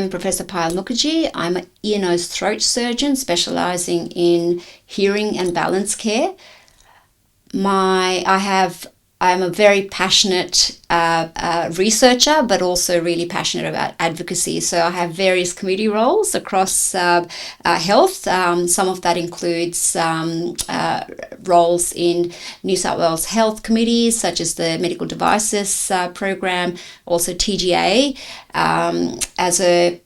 am Professor Payal Mukherjee. I'm an ear, nose, throat surgeon specialising in hearing and balance care. I'm a very passionate researcher, but also really passionate about advocacy. So I have various committee roles across health. Some of that includes roles in New South Wales health committees, such as the Medical Devices Program, also TGA. As a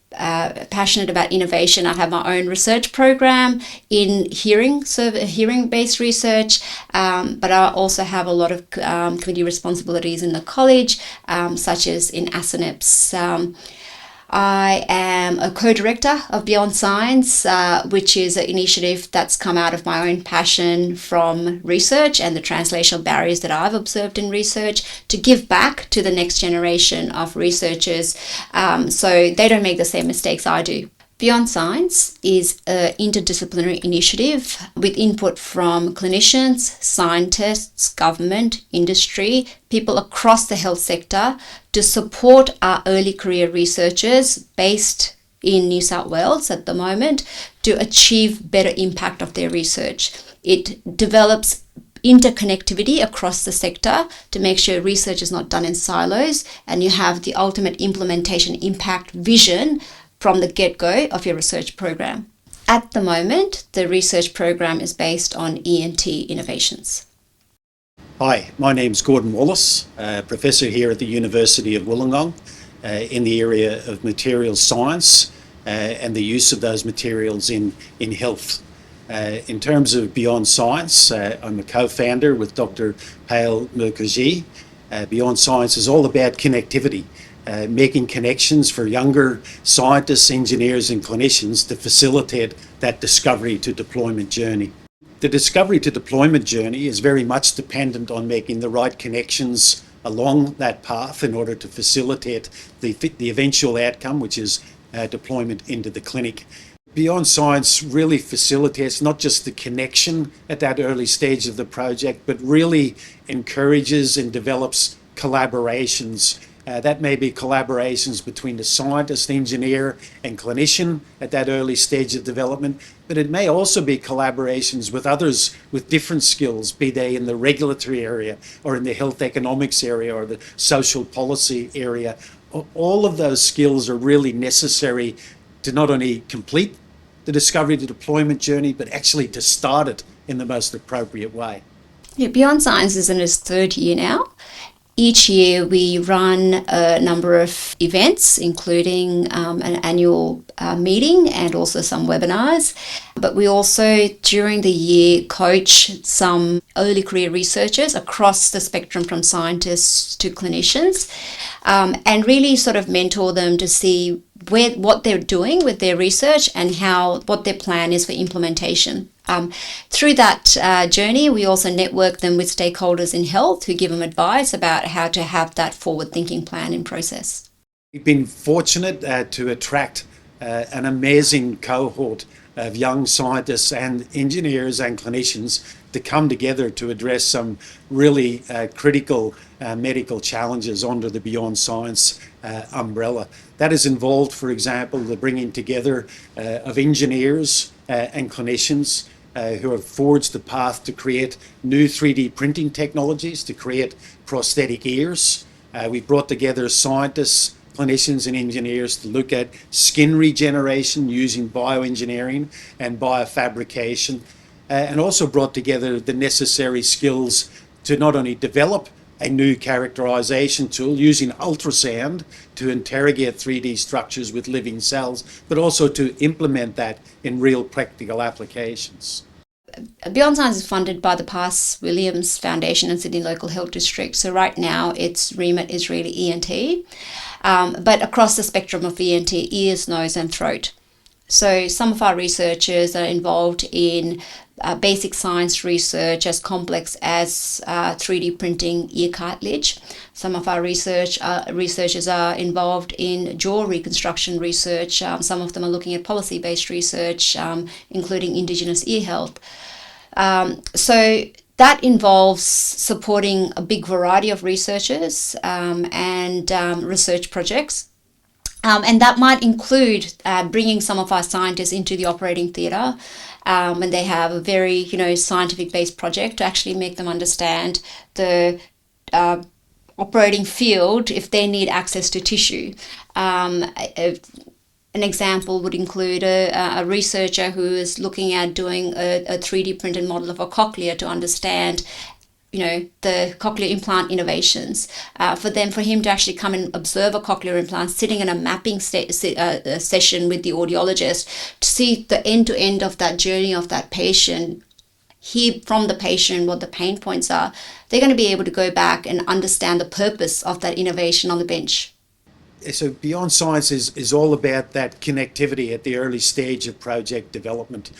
passionate about innovation, I have my own research program in hearing-based research, but I also have a lot of committee responsibilities in the college, such as in ASINEPS. I am a co-director of Beyond Science, which is an initiative that's come out of my own passion from research and the translational barriers that I've observed in research to give back to the next generation of researchers so they don't make the same mistakes I do. Beyond Science is an interdisciplinary initiative with input from clinicians, scientists, government, industry, people across the health sector to support our early career researchers based in New South Wales at the moment to achieve better impact of their research. It develops interconnectivity across the sector to make sure research is not done in silos and you have the ultimate implementation impact vision from the get-go of your research program. At the moment, the research program is based on ENT innovations. Hi, my name's Gordon Wallace, Professor here at the University of Wollongong in the area of materials science and the use of those materials in health. In terms of Beyond Science, I'm a co-founder with Dr. Payal Mukherjee. Beyond Science is all about connectivity. Making connections for younger scientists, engineers and clinicians to facilitate that discovery to deployment journey. The discovery to deployment journey is very much dependent on making the right connections along that path in order to facilitate the eventual outcome, which is deployment into the clinic. Beyond Science really facilitates not just the connection at that early stage of the project, but really encourages and develops collaborations. That may be collaborations between the scientist, engineer and clinician at that early stage of development, but it may also be collaborations with others with different skills, be they in the regulatory area or in the health economics area or the social policy area. All of those skills are really necessary to not only complete the discovery to deployment journey, but actually to start it in the most appropriate way. Yeah, Beyond Science is in its third year now. Each year we run a number of events, including an annual meeting and also some webinars. But we also, during the year, coach some early career researchers across the spectrum from scientists to clinicians and really sort of mentor them to see what they're doing with their research and what their plan is for implementation. Through that journey, we also network them with stakeholders in health who give them advice about how to have that forward-thinking plan in process. We've been fortunate to attract an amazing cohort of young scientists and engineers and clinicians to come together to address some really critical medical challenges under the Beyond Science umbrella. That has involved, for example, the bringing together of engineers and clinicians who have forged the path to create new 3D printing technologies to create prosthetic ears. We brought together scientists, clinicians and engineers to look at skin regeneration using bioengineering and biofabrication, and also brought together the necessary skills to not only develop a new characterization tool using ultrasound to interrogate 3D structures with living cells, but also to implement that in real practical applications. Beyond Science is funded by the Pass Williams Foundation and Sydney Local Health District. So right now its remit is really ENT, but across the spectrum of ENT, ears, nose and throat. So some of our researchers are involved in basic science research as complex as 3D printing ear cartilage. Some of our researchers are involved in jaw reconstruction research. Some of them are looking at policy-based research, including Indigenous ear health. So that involves supporting a big variety of researchers and research projects. And that might include bringing some of our scientists into the operating theatre when they have a very, scientific-based project to actually make them understand the operating field if they need access to tissue. An example would include a researcher who is looking at doing a 3D printed model of a cochlea to understand the cochlear implant innovations, for him to actually come and observe a cochlear implant sitting in a mapping session with the audiologist to see the end to end of that journey of that patient, hear from the patient what the pain points are. They're going to be able to go back and understand the purpose of that innovation on the bench. So Beyond Science is all about that connectivity at the early stage of project development.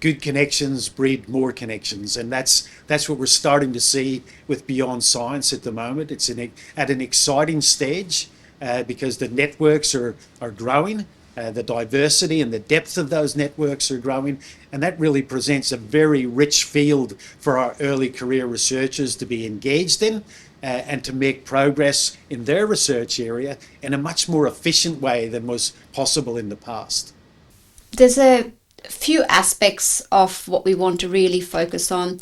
Good connections breed more connections, and that's what we're starting to see with Beyond Science at the moment. It's at an exciting stage because the networks are growing, the diversity and the depth of those networks are growing, and that really presents a very rich field for our early career researchers to be engaged in and to make progress in their research area in a much more efficient way than was possible in the past. There's a few aspects of what we want to really focus on.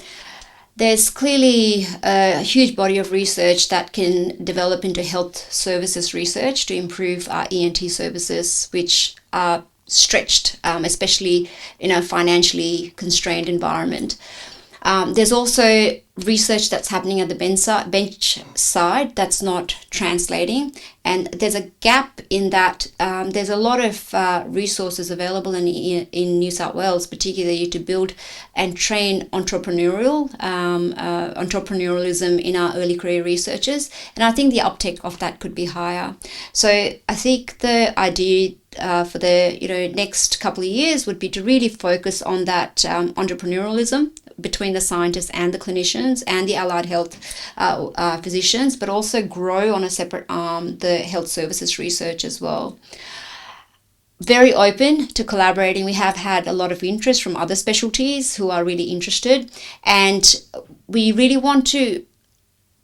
There's clearly a huge body of research that can develop into health services research to improve our ENT services, which are stretched, especially in a financially constrained environment. There's also research that's happening at the bench side that's not translating, and there's a gap in that. There's a lot of resources available in New South Wales, particularly to build and train entrepreneurialism in our early career researchers, and I think the uptake of that could be higher. So I think the idea for the next couple of years would be to really focus on that entrepreneurialism between the scientists and the clinicians and the allied health physicians, but also grow on a separate arm the health services research as well. Very open to collaborating. We have had a lot of interest from other specialties who are really interested, and we really want to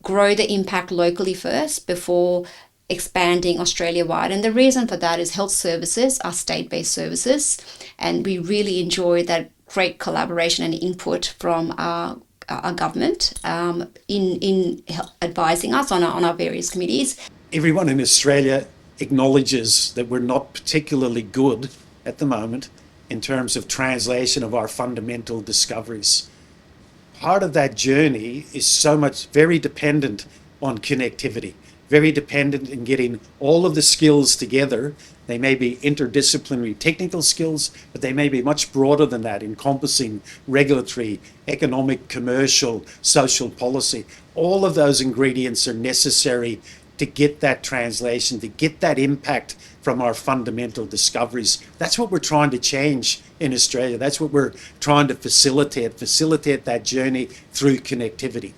grow the impact locally first before expanding Australia-wide. And the reason for that is health services are state-based services, and we really enjoy that great collaboration and input from our government in advising us on our various committees. Everyone in Australia acknowledges that we're not particularly good at the moment in terms of translation of our fundamental discoveries. Part of that journey is very dependent on connectivity, very dependent in getting all of the skills together. They may be interdisciplinary technical skills, but they may be much broader than that, encompassing regulatory, economic, commercial, social policy. All of those ingredients are necessary to get that translation, to get that impact from our fundamental discoveries. That's what we're trying to change in Australia. That's what we're trying to facilitate that journey through connectivity.